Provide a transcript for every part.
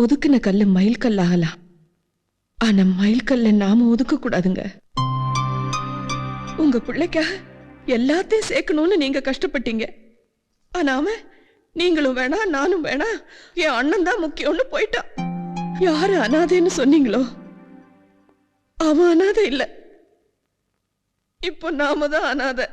ஒதுக்குன கல்லு மயில் கல்லாகலாம், ஆனா மயில் கல்ல நாம ஒதுக்க கூடாதுங்க. உங்க பிள்ளைக்காக எல்லாத்தையும் சேர்க்கணும்னு நீங்க கஷ்டப்பட்டீங்க. ஆனா அவன் நீங்களும் வேணாம் நானும் வேணாம், என் அண்ணன் தான் முக்கியம்னு போயிட்டான். யாரு அனாதைன்னு சொன்னீங்களோ அவன் அனாதை இல்ல, இப்போ நாம தான் அனாதை.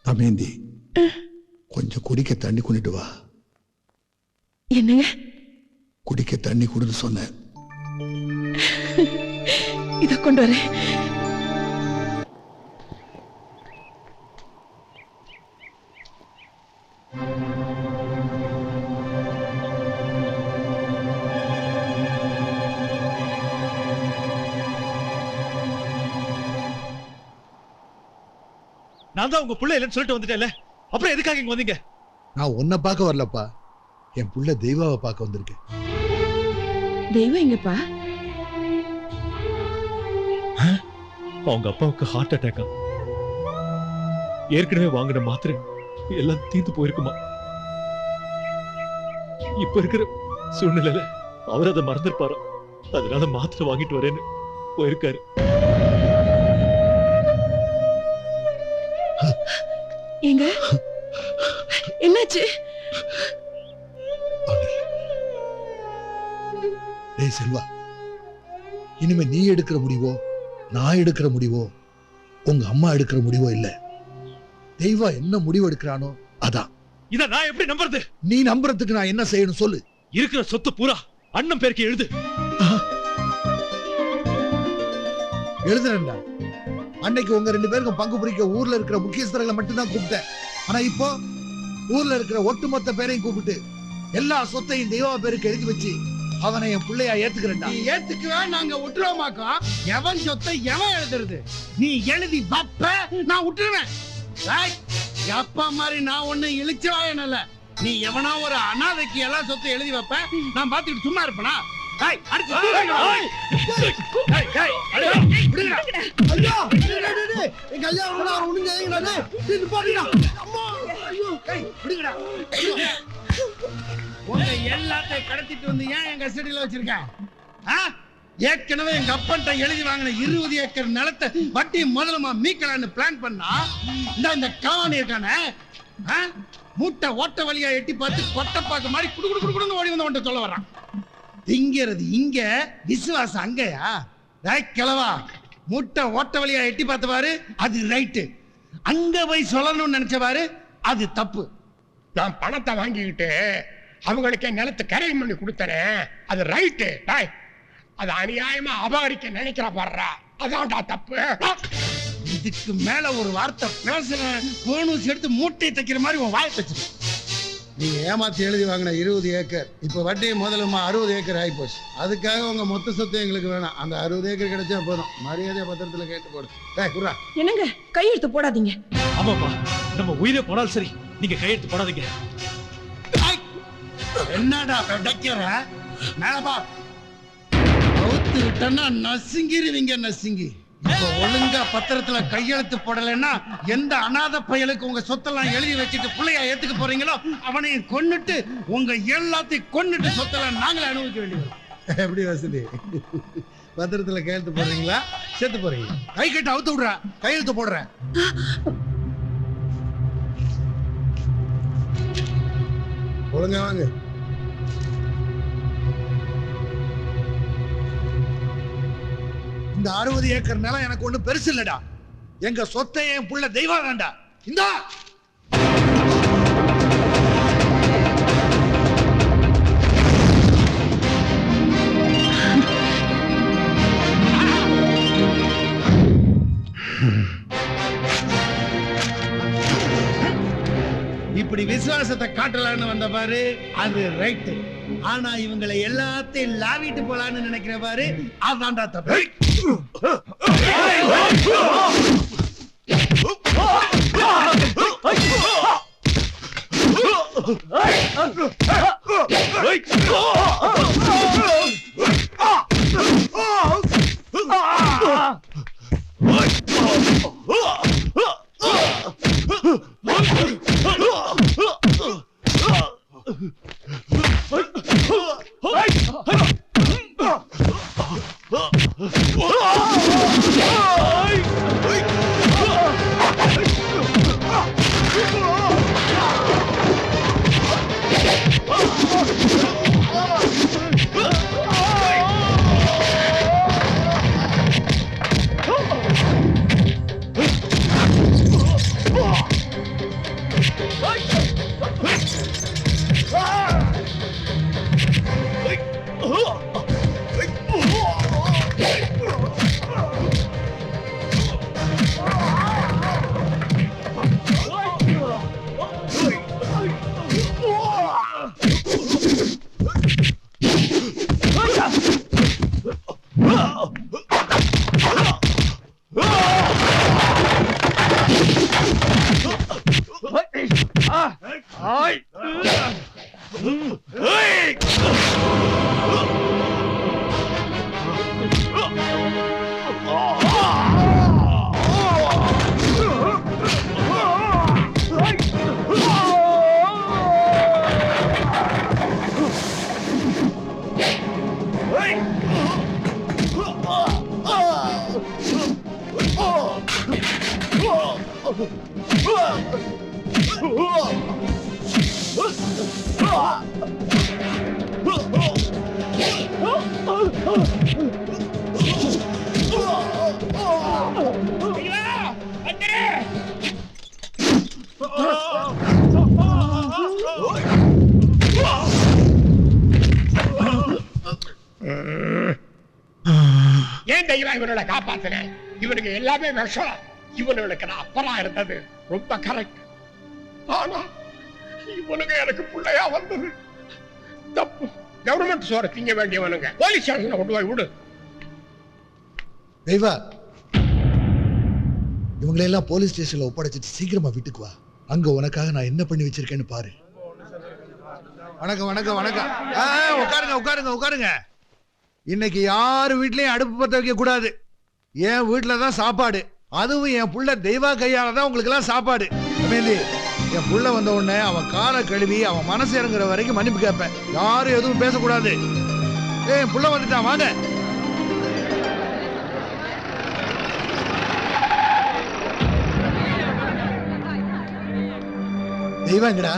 தமேந்தி, கொஞ்சம் குடிக்க தண்ணி கொண்டுட்டு வா. என்னங்க? குடிக்க தண்ணி கொடுன்னு சொன்னேன். இத கொண்டு வரேன். நான் தான் உங்க புள்ள இல்லைன்னு சொல்லிட்டு வந்துட்டேன்ல, அப்புறம் எதுக்காக இங்க வந்தீங்க? நான் உன்னை பார்க்க வரலப்பா, என் புள்ள தெய்வாவை பார்க்க வந்திருக்கேன். தெய்வம் எங்கப்பா? அவங்க அப்பாவுக்கு ஹார்ட் அட்டாக்கா, ஏற்கனவே வாங்கின மாத்திரை எல்லாம் தீர்ந்து போயிருக்குமா. இப்ப இருக்கிற சூழ்நிலையில அவர் அதை மறந்துருப்பாரா, அதனால மாத்திரை வாங்கிட்டு வரேன்னு போயிருக்காரு. எங்க என்னாச்சு? டேய் செல்வா, இனிமே நீ எடுக்கிற முடிவோ நான் எடுக்கிற முடிவோ உங்க அம்மா எடுக்கிற முடிவோ இல்ல. தெய்வா என்ன முடிவு எடுக்கிறானோ அதான். இத நான் எப்படி நம்புறது? நீ நம்புறதுக்கு நான் என்ன செய்யணும் சொல்லு. இருக்கிற சொத்து பூரா அண்ணன் பேருக்கு எழுது. எழுதுறேன்டா. அன்னைக்கு உங்க 2 பேருக்கும் பங்கு பிரிக்க ஊர்ல இருக்கிற முக்கியஸ்தர்களை மட்டும்தான் கூப்பிட்டேன். ஆனா இப்போ ஊர்ல இருக்கிற ஒட்டுமொத்த பேரையும் கூப்பிட்டு எல்லா சொத்தையும் தெய்வா பேருக்கு எழுதி வச்சு அவனை என் பிள்ளையா ஏத்துக்கிறேன்டா. நீ ஏத்துக்குவா, நாங்க விட்டுருவோமாக்கோம். எவன் சொத்தை எவன் எழுதுறது? நீ எழுதி வப்ப, நான் விட்டுருவேன். அப்பா மாதிரி நான் ஒண்ணு இழிச்சவாயனல்ல. நீ எவனா ஒரு அனாதைக்கு எல்லா சொத்தை எழுதி வைப்ப, நான் பாத்துக்கிட்டு சும்மா இருப்பேனா? எல்லாத்தையும் கடத்திட்டு வந்து ஏன் என் கஸ்டடியில வச்சிருக்கேன்? ஏற்கனவே எங்க அப்பன்ட்ட எழுதி வாங்கின 20 ஏக்கர் நிலத்தை வட்டி முதலமா மீக்கலான்னு பிளான் பண்ணா, இந்த காணி இருக்கானே மூட்டை ஓட்ட வழியா எட்டி பார்த்து கொட்டப்பாக்கு மாதிரி குடு குடு குடுன்னு ஓடி வந்து சொல்ல வர்றான். திங்கிறது இங்க, விசுவாசம் அங்கயா? கிளவா, மூட்டை ஓட்ட வழியா எட்டி பார்த்து பாரு, அது ரைட்டு. அங்க போய் சொல்லணும்னு நினைச்சவாரு, அது தப்பு. நான் பணத்தை வாங்கிக்கிட்டு அவங்களுக்கு நிலத்தை கரையம் பண்ணி கொடுத்தேன், அது ரைட்டு. அது அநியாயமா அபகரிக்க நினைக்கிற பாடுறா, அதான்டா தப்பு. இதுக்கு மேல ஒரு வார்த்தை பேசுறேன், போனஸ் எடுத்து மூட்டை தைக்கிற மாதிரி உன் வாயை தச்சு. நீங்க ஏமாத்தி எழுதி வாங்கின 20 ஏக்கர் இப்ப வட்டி முதலுமா 60 ஏக்கர் ஆகி போச்சு. அதுக்காக உங்க மொத்த சொத்து எங்களுக்கு வேணாம். அந்த 60 ஏக்கர் கிடைச்சா போதும். மரியாதை பத்திரத்துல கேட்டு போடு. என்னங்க கையெழுத்து போடாதீங்க. ஆமாப்பா, நம்ம உயிரே போனாலும் சரி, நீங்க கையெழுத்து போடாதீங்க. என்னடா வெடைக்கிற? மேலப்பா அவுத்து விட்டா நசுங்கிருவீங்க, நசுங்கி. இப்ப ஒழுங்கா பத்திரத்துல கையெழுத்து போடலைன்னா எந்த அநாத பயலுக்கு உங்க சொத்தெல்லாம் எழுதி வச்சுட்டு பிள்ளையா ஏத்துக்க போறீங்களோ அவனையும் கொன்னுட்டு உங்க எல்லாத்தையும் கொன்னுட்டு சொத்தெல்லாம் நாங்களே அனுபவிக்க வேண்டியது. எப்படி வசதி? பத்திரத்துல கையெழுத்து போடுறீங்களா, செத்து போறீங்க? கை கட்டு அவுத்து விடுற, கையெழுத்து போடுறேன். ஒழுங்கா வாங்க. இந்த 60 ஏக்கர் நிலம் எனக்கு ஒண்ணு பெருசு இல்லடா. எங்க சொத்தை என் புள்ள தெய்வம் தான்டா. இந்தா இப்படி விசுவாசத்தை காட்டலான்னு வந்த பாரு, அது ரைட்டு. ஆனா இவங்களை எல்லாத்தையும் லாவிட்டு போலான்னு நினைக்கிற பாரு, அதான்டா தப்பு. ஏன் தெய்வம் இவனோட காப்பாத்தின? இவனுக்கு எல்லாமே விஷம். இவனுக்கு நான் அப்பறா இருந்தது ரொம்ப கரெக்ட். ஆனா இவனுக்கு எனக்கு பிள்ளையா வந்தது தப்பு. கவர்மெண்ட் சோற திங்க வேண்டியவனுங்க போலீஸ் ஸ்டேஷன்ல கொண்டு போய் விடு. தெய்வா, இவங்களெல்லாம் போலீஸ் ஸ்டேஷன்ல ஒப்படைச்சிட்டு சீக்கிரமா வீட்டுக்கு வா. அங்க உனக்காக நான் என்ன பண்ணி வச்சிருக்கேன்னு பாரு. வணக்கம் வணக்கம் வணக்கம். உட்காருங்க உட்காருங்க உட்காருங்க. இன்னைக்கு யாரு வீட்லயும் அடுப்பு பத்த வைக்க கூடாது. என் வீட்டுல தான் சாப்பாடு. அதுவும் என் புள்ள தெய்வா கையால தான் உங்களுக்கு எல்லாம் சாப்பாடு. என் புள்ள வந்த உடனே அவன் காலை கழுவி அவன் மனசு இறங்குற வரைக்கும் மன்னிப்பு கேட்பேன். யாரும் எதுவும் பேசக்கூடாது. என் புள்ள வந்துட்டான், வாங்க. தெய்வா எங்கடா?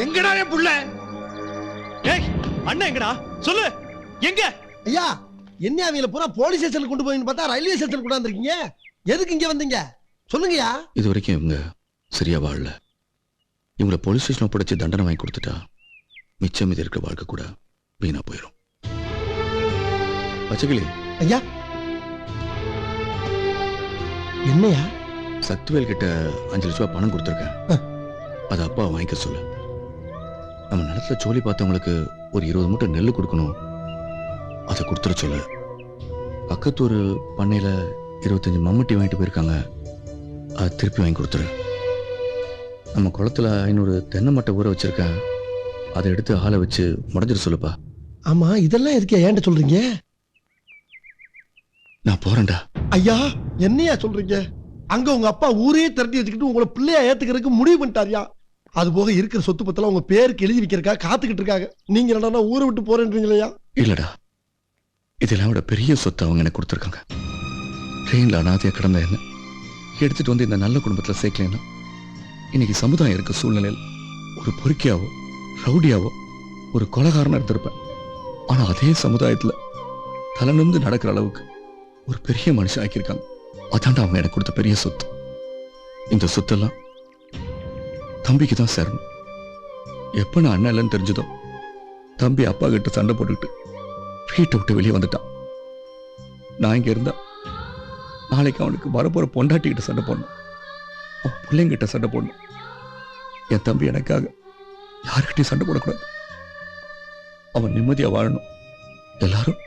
எங்கடா என் புள்ள? அண்ணா எங்கடா சொல்லு, எங்க? ஐயா, என்ன அவையில பூரா போலீஸ் ஸ்டேஷனுக்கு கொண்டு போய் பார்த்தா ரயில்வே ஸ்டேஷன் கொண்டாந்துருக்கீங்க. எதுக்கு இங்க வந்தீங்க சொல்லுங்கயா. இது வரைக்கும் இவங்க சரியா வாழல. இவங்களை போலீஸ் ஸ்டேஷன் ஒப்படைச்சு தண்டனை வாங்கி கொடுத்துட்டா மிச்சம் இது இருக்கிற வாழ்க்கை கூட வீணா போயிடும். பச்சைக்கிளி ஐயா, என்னையா? சக்திவேல் கிட்ட 5 லட்ச ரூபாய் பணம் கொடுத்துருக்கேன். அதை அப்பா வாங்கிக்க சொல்லு. நம்ம நிலத்துல சோழி பார்த்தவங்களுக்கு ஒரு 20 மூட்டை நெல் கொடுக்கணும். அதை கொடுத்துட சொல்லு. பக்கத்து ஒரு பண்ணையில 25 மம்முட்டி வாங்கிட்டு போயிருக்காங்க. அதை திருப்பி வாங்கி கொடுத்துரு. நம்ம குளத்துல 500 தென்னை மட்டை ஊற வச்சிருக்கேன். அதை எடுத்து ஆளை வச்சு முடஞ்சிட சொல்லுப்பா. ஆமா, இதெல்லாம் எதுக்கு ஏன்ட்ட சொல்றீங்க? நான் போறேன்டா. ஐயா, என்னையா சொல்றீங்க? அங்க உங்க அப்பா ஊரே திரட்டி வச்சுக்கிட்டு உங்களை பிள்ளையா ஏத்துக்கிறதுக்கு முடிவு பண்ணிட்டாரியா. அது போக இருக்கிற சொத்து பத்தெல்லாம் உங்க பேருக்கு எழுதி வைக்கிறக்கா காத்துக்கிட்டு இருக்காங்க. நீங்க என்னடா ஊரை விட்டு போறேன்றீங்களா? இல்லடா, இதெல்லாம் விட பெரிய சொத்து அவங்க எனக்கு கொடுத்துருக்காங்க. ட்ரெயின்ல அனாதையா கிடந்த என்ன எடுத்துட்டு வந்து இந்த நல்ல குடும்பத்துல சேர்க்கலன்னா இன்னைக்கு சமுதாயம் இருக்க சூழ்நிலையில் ஒரு பொறுக்கியாவோ ரவுடியாவோ ஒரு கொலைகாரனா எடுத்திருப்பேன். ஆனா அதே சமுதாயத்துல தலை நிமிர்ந்து நடக்கிற அளவுக்கு ஒரு பெரிய மனுஷன் ஆக்கியிருக்காங்க. அதான்டா அவங்க எனக்கு கொடுத்த பெரிய சொத்து. இந்த சொத்தெல்லாம் தம்பிக்கு தான் சேரணும். எப்ப நான் அண்ணன் இல்லைன்னு தெரிஞ்சதோ தம்பி அப்பா கிட்ட சண்டை போட்டுக்கிட்டு வீட்டை விட்டு வெளியே வந்துட்டான். நான் இங்க இருந்தா நாளைக்கு அவனுக்கு வரப்போற பொண்டாட்டிக்கிட்ட சண்டை போடணும், அவன் பிள்ளைங்கிட்ட சண்டை போடணும். என் தம்பி எனக்காக யாருக்கிட்டையும் சண்டை போடக்கூடாது. அவன் நிம்மதியா வாழணும். எல்லாரும்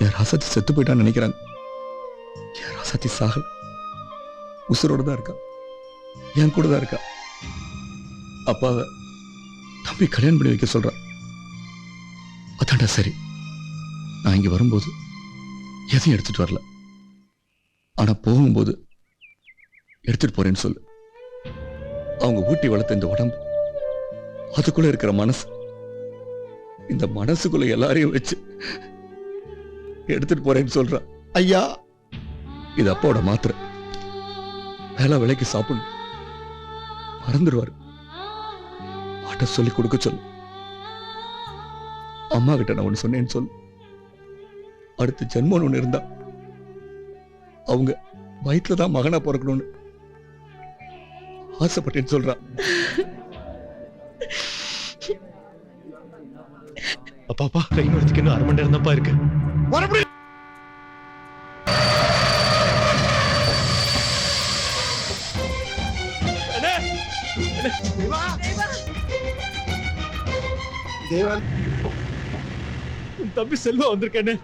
என் ராசாத்தி செத்து போயிட்டான்னு நினைக்கிறாங்க. என் ராசாத்தி சாகல, உசுரோடு தான் இருக்கா, என் கூட தான் இருக்கா. அப்பாவை தம்பி கல்யாணம் பண்ணி வைக்க சொல்றான். அதான்டா சரி. நான் இங்க வரும்போது எதையும் எடுத்துட்டு வரல, ஆனா போகும்போது எடுத்துட்டு போறேன்னு சொல்லு. அவங்க ஊட்டி வளர்த்த இந்த உடம்பு, அதுக்குள்ள இருக்கிற மனசு, இந்த மனசுக்குள்ள எல்லாரையும் வச்சு எடுத்துட்டு போறேன்னு சொல்றான். ஐயா, இது அப்பாவோட மாத்திரை. வேலை விலைக்கு சாப்பிடணும், மறந்துடுவாரு. மாட்ட சொல்லி கொடுக்க சொல்லு. அம்மா கிட்ட நான் ஒண்ணு சொன்னேன்னு சொல்லு. அடுத்த ஜென்மம் ஒண்ணு இருந்தா அவங்க வயிற்றுலதான் மகனா பிறக்கணும்னு ஆசைப்பட்டேன்னு சொல்றான். அப்பா ட்ரெயின் வரதுக்கு இன்னும் 1/2 மணி நேரம் தான்ப்பா இருக்கு. மறுபடியும் தேவா, உன் தம்பி செல்வா வந்திருக்கேன்னு.